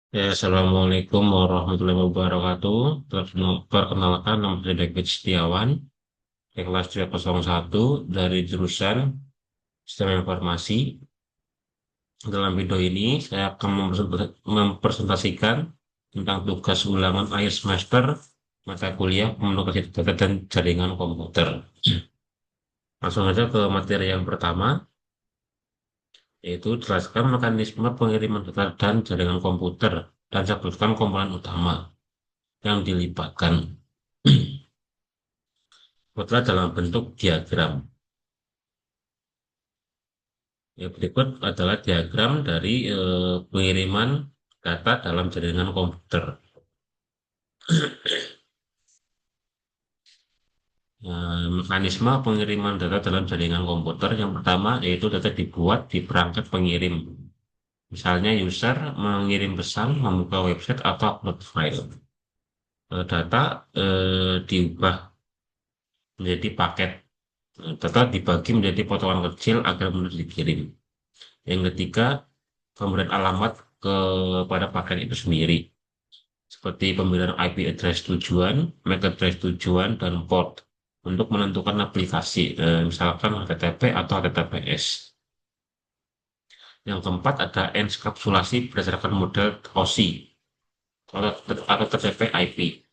Ya, Assalamualaikum warahmatullahi wabarakatuh. Perkenalkan, nama saya David Setiawan, dari kelas 301 dari jurusan Sistem Informasi. Dalam video ini, saya akan mempresentasikan tentang tugas ulangan akhir semester mata kuliah komunikasi data dan jaringan komputer. Langsung saja ke materi yang pertama, yaitu jelaskan mekanisme pengiriman data dan jaringan komputer dan sebutkan komponen utama yang dilibatkan. Mutlak dalam bentuk diagram. Ya, berikut adalah diagram dari pengiriman data dalam jaringan komputer. Mekanisme pengiriman data dalam jaringan komputer yang pertama yaitu data dibuat di perangkat pengirim. Misalnya user mengirim pesan, membuka website atau upload file. Data diubah menjadi paket. Data dibagi menjadi potongan kecil agar mudah dikirim. Yang ketiga, pemberian alamat kepada paket itu sendiri, seperti pemilihan IP address tujuan, MAC address tujuan, dan port untuk menentukan aplikasi, misalkan HTTP atau HTTPS. Yang keempat ada enskapsulasi berdasarkan model OSI atau TCP IP.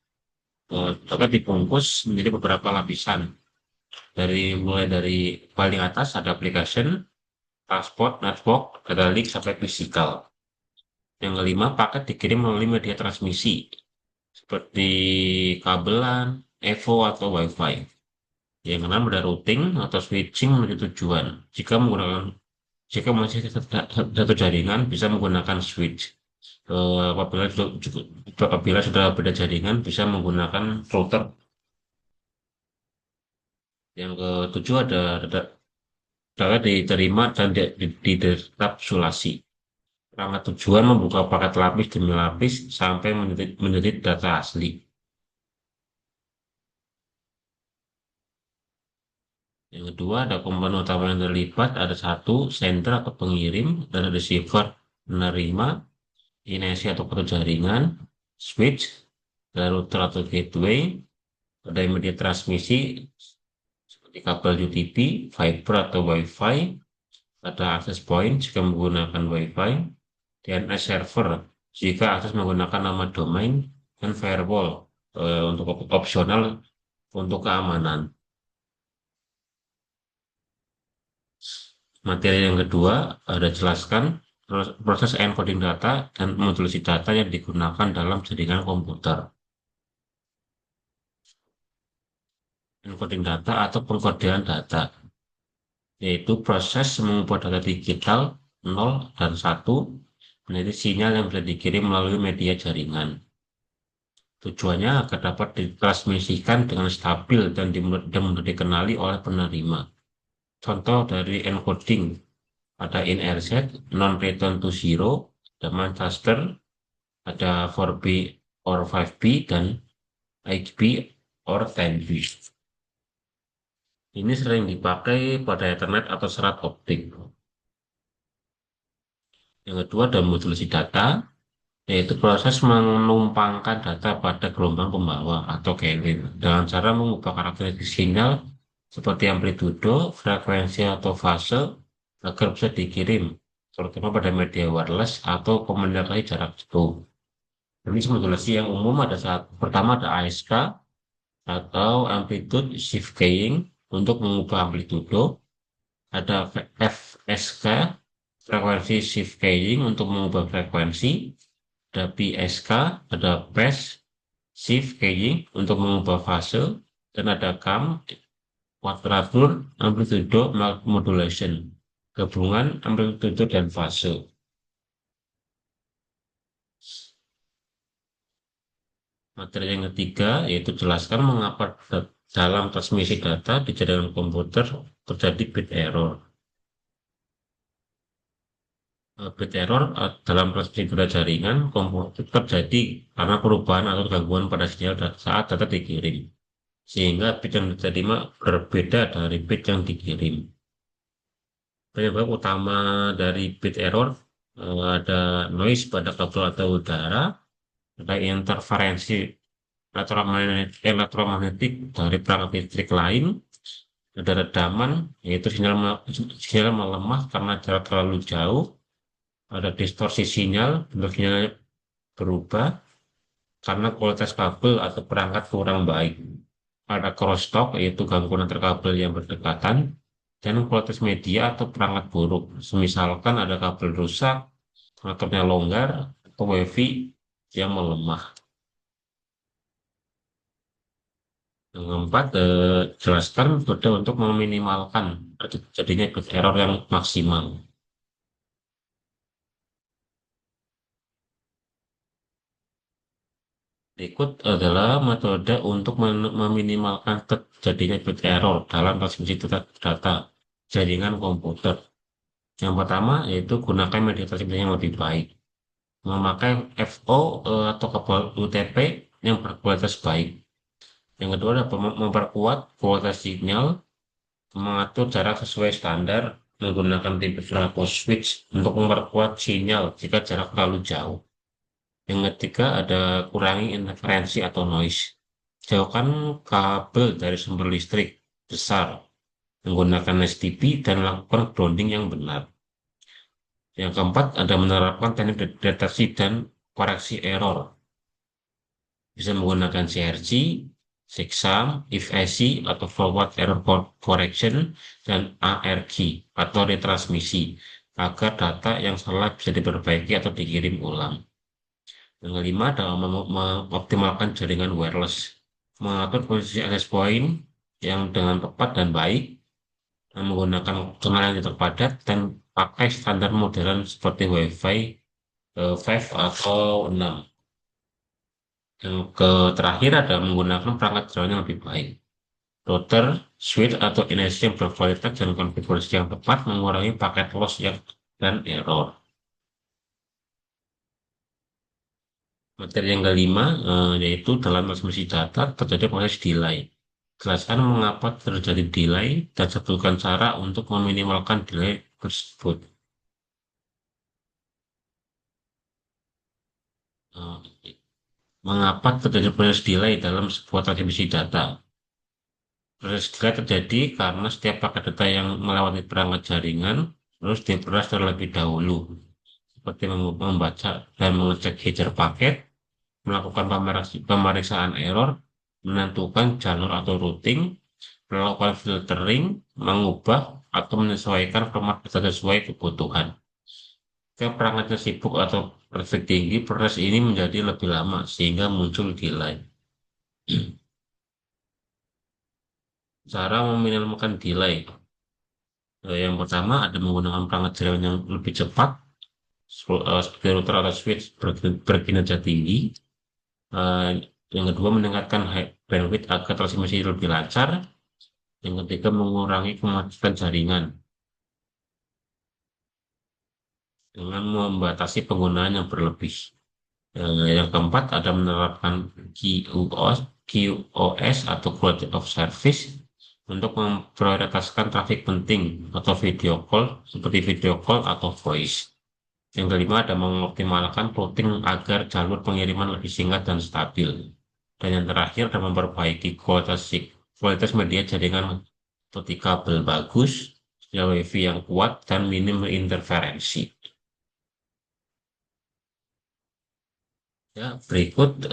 Dapat dibungkus menjadi beberapa lapisan, mulai dari paling atas ada application, transport, network, data link, sampai physical. Yang kelima, paket dikirim melalui media transmisi, seperti kabelan, EVO, atau Wi-Fi. Yang keenam ada routing atau switching menuju tujuan. Jika masih satu jaringan bisa menggunakan switch. Apabila sudah beda jaringan bisa menggunakan router. Yang ketujuh ada data diterima dan didekapsulasi. Perangkat tujuan membuka paket lapis demi lapis sampai menjadi data asli. Yang kedua ada komponen utama yang terlibat, ada satu sender atau pengirim, dan ada receiver penerima, INC atau kartu jaringan, switch, ada router atau gateway, ada media transmisi seperti kabel UTP, fiber atau Wi-Fi, ada access point jika menggunakan Wi-Fi, DNS server jika akses menggunakan nama domain, dan firewall untuk opsional untuk keamanan. Materi yang kedua ada jelaskan proses encoding data dan modulasi data yang digunakan dalam jaringan komputer. Encoding data atau pengkodean data, yaitu proses mengubah data digital 0 dan 1 menjadi sinyal yang bisa dikirim melalui media jaringan. Tujuannya agar dapat ditransmisikan dengan stabil dan mudah dikenali oleh penerima. Contoh dari encoding ada INRZ, non-return to zero, ada Manchester, ada 4B or 5B, dan 8B or 10B. Ini sering dipakai pada Ethernet atau serat optik. Yang kedua ada modulasi data, yaitu proses menumpangkan data pada gelombang pembawa atau carrier dengan cara mengubah karakteristik sinyal seperti amplitudo, frekuensi, atau fase agar bisa dikirim, terutama pada media wireless atau komunikasi jarak jauh. Ini modulasi yang umum ada pertama ada ASK atau amplitude shift keying untuk mengubah amplitudo, ada FSK frekuensi shift keying untuk mengubah frekuensi, ada PSK, ada phase shift keying untuk mengubah fase, dan ada CAM quadrature amplitude modulation gabungan amplitudo dan fase. Materi yang ketiga yaitu jelaskan mengapa dalam transmisi data di jaringan komputer terjadi bit error. Bit error dalam transmisi data jaringan komputer terjadi karena perubahan atau gangguan pada sinyal saat data dikirim, sehingga bit yang diterima berbeda dari bit yang dikirim. Penyebab utama dari bit error ada noise pada kabel atau udara, ada interferensi elektromagnetik dari perangkat listrik lain, ada redaman, yaitu sinyal melemah karena jarak terlalu jauh, ada distorsi sinyal, bentuk sinyalnya berubah karena kualitas kabel atau perangkat kurang baik. Ada crosstalk, yaitu gangguan antar kabel yang berdekatan, dan kualitas media atau perangkat buruk. Misalkan ada kabel rusak, konektornya longgar, atau wifi yang melemah. Yang keempat, jelaskan metode untuk meminimalkan terjadinya error yang maksimal. Berikut adalah metode untuk meminimalkan terjadinya bit error dalam transmisi data jaringan komputer. Yang pertama yaitu gunakan media transmisi yang lebih baik. Memakai FO atau kabel UTP yang berkualitas baik. Yang kedua adalah memperkuat kualitas sinyal, mengatur jarak sesuai standar, menggunakan tipe trafo switch untuk memperkuat sinyal jika jarak terlalu jauh. Yang ketiga ada kurangi interferensi atau noise. Jauhkan kabel dari sumber listrik besar, menggunakan STP dan lakukan grounding yang benar. Yang keempat ada menerapkan teknik deteksi dan koreksi error. Bisa menggunakan CRC, checksum, if-ASI, atau forward error correction, dan ARQ atau retransmisi agar data yang salah bisa diperbaiki atau dikirim ulang. Yang kelima adalah mengoptimalkan jaringan wireless, mengatur posisi access point yang dengan tepat dan baik, dan menggunakan channel yang terpadat dan pakai standar modern seperti Wi-Fi 5 atau 6. Yang terakhir ada menggunakan perangkat jaringan yang lebih baik. Router, switch, atau NIC yang berkualitas dan konfigurasi yang tepat mengurangi paket loss dan error. Materi yang kelima, yaitu dalam transmisi data terjadi proses delay. Jelaskan mengapa terjadi delay dan sebutkan cara untuk meminimalkan delay tersebut. Eh, Mengapa terjadi proses delay dalam sebuah transmisi data? Proses delay terjadi karena setiap paket data yang melewati perangkat jaringan harus diperas terlebih dahulu, seperti membaca dan mengecek header paket, melakukan pemeriksaan error, menentukan jalur atau routing, melakukan filtering, mengubah atau menyesuaikan format data sesuai kebutuhan. Jika perangkatnya sibuk atau traffic tinggi, proses ini menjadi lebih lama sehingga muncul delay. Cara meminimalkan delay. Yang pertama ada menggunakan perangkat jaringan yang lebih cepat, seperti router atau switch berkinerja tinggi. Eh, yang kedua meningkatkan high bandwidth agar transmisi lebih lancar. Yang ketiga mengurangi kemacetan jaringan dengan membatasi penggunaan yang berlebih. Yang keempat ada menerapkan QoS atau Quality of Service untuk memprioritaskan trafik penting atau video call seperti video call atau voice. Yang kelima ada mengoptimalkan routing agar jalur pengiriman lebih singkat dan stabil. Dan yang terakhir ada memperbaiki kualitas media jaringan seperti kabel bagus, wifi yang kuat, dan minim interferensi. Ya, berikut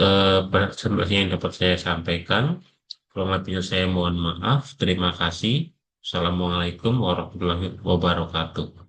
presentasi yang dapat saya sampaikan. Kurang lebihnya saya mohon maaf. Terima kasih. Assalamualaikum warahmatullahi wabarakatuh.